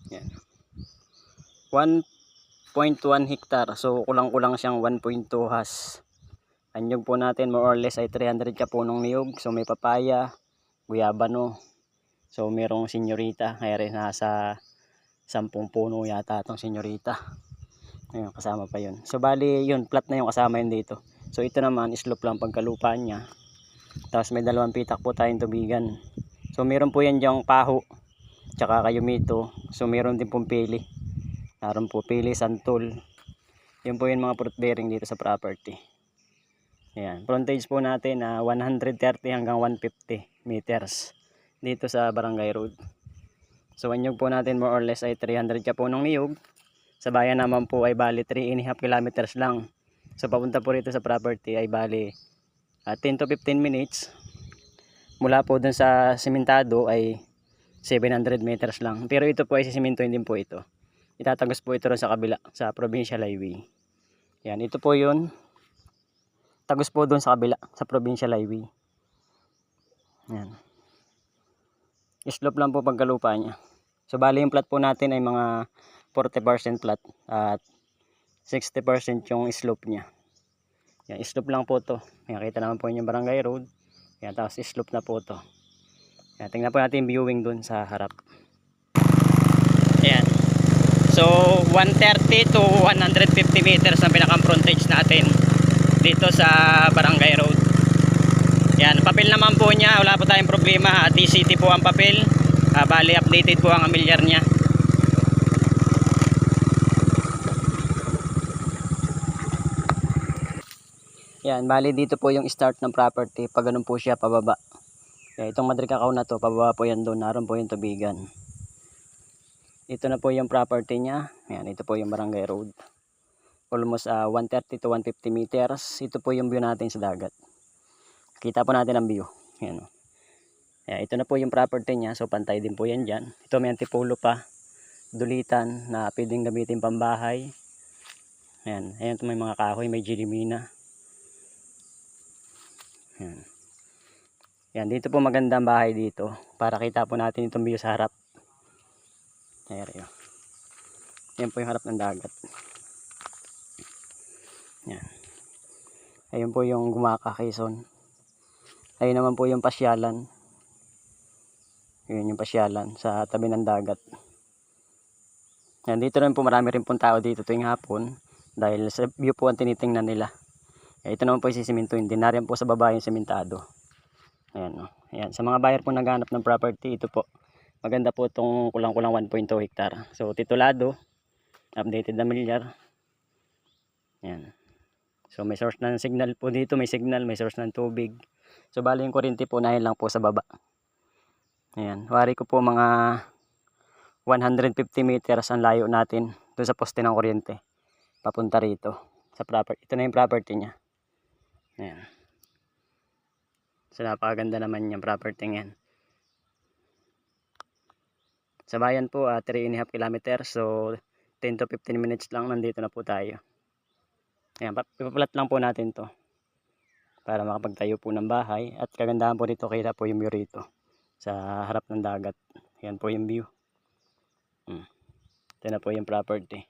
Yan. 1.1 hektar. So kulang-kulang siyang 1.2 has. Ang nyug po natin more or less ay 300 ka punong niyog. So may papaya, guyabano. So merong senyorita. Kaya rin nasa 10 puno yata itong senyorita. Ayun, kasama pa yun. So bali yun, flat na yung kasama yun dito. So ito naman, slope lang pagkalupaan niya. Tapos may dalawang pitak po tayong tubigan. So meron po yan diyang paho. Tsaka kayumito. So meron din pong pili. Naroon po pili, santol. Yun po yung mga fruit bearing dito sa property. Ayan. Frontage po natin 130 hanggang 150 meters dito sa Barangay Road. So ang nyug po natin more or less ay 300 ka punong niyog. Sa bayan naman po ay bali 3.5 kilometers lang. So papunta po rito sa property ay bali 10 to 15 minutes. Mula po dun sa simentado ay 700 meters lang. Pero ito po ay sisimintuhin din po ito. Itatagos po ito rin sa kabila, sa Provincial Highway. Yan, ito po yun. Tagos po dun sa kabila, sa Provincial Highway. Yan. Slope lang po pagkalupa niya. So bali yung plat po natin ay mga 40% flat at 60% yung slope niya. Yan, slope lang po to. Yan, kita naman po yung Barangay Road. Yan, tapos slope na po to. Yan, tingnan po natin yung viewing dun sa harap. Yan. So 130 to 150 meters ang pinakang frontage natin dito sa Barangay Road. Yan, papel naman po niya, wala po tayong problema. TCT po ang papel. Bali updated po ang amilyar niya. Yan, bali dito po yung start ng property. Pag ganun po siya pababa. Yan, itong madrikakaw na to, pababa po yan doon. Naroon po yung tubigan. Ito na po yung property niya. Yan, ito po yung Barangay Road. Almost 130 to 150 meters. Ito po yung view natin sa dagat. Kita po natin ang view. Yan. Yan, ito na po yung property niya. So pantay din po yan dyan. Ito may antipulo pa. Dulitan na pwedeng gamitin pambahay. Yan, ayan ito may mga kahoy, may jirimina. Yan. Yan, dito po magandang bahay dito. Para kita po natin itong view sa harap. Ayan. Yan po yung harap ng dagat. Yan. Ayun po yung Gumaka, Quezon. Ayun naman po yung pasyalan. Ayun yung pasyalan sa tabi ng dagat. Yan, dito rin po marami rin pong tao dito tuwing hapon. Dahil sa view po ang tinitingnan nila. Ito naman po yung sisimintuin din. Nariyan po sa baba yung simentado. Ayan, no? Ayan. Sa mga buyer po naghanap ng property, ito po. Maganda po itong kulang-kulang 1.2 hektar. So titulado. Updated na milyar. Ayan. So may source ng signal po dito. May signal, may source ng tubig. So bali yung kuryente po na lang po sa baba. Ayan. Wari ko po mga 150 meters ang layo natin doon sa poste ng kuryente. Papunta rito. Sa property. Ito na yung property niya. Ayan. So napakaganda naman yung property yan. Sa bayan po 3.5 kilometers. So 10 to 15 minutes lang nandito na po tayo. Ayan, ipapalat lang po natin to para makapagtayo po ng bahay. At kagandahan po dito, kita po yung view rito sa harap ng dagat. Ayan po yung view. Ito na po yung property.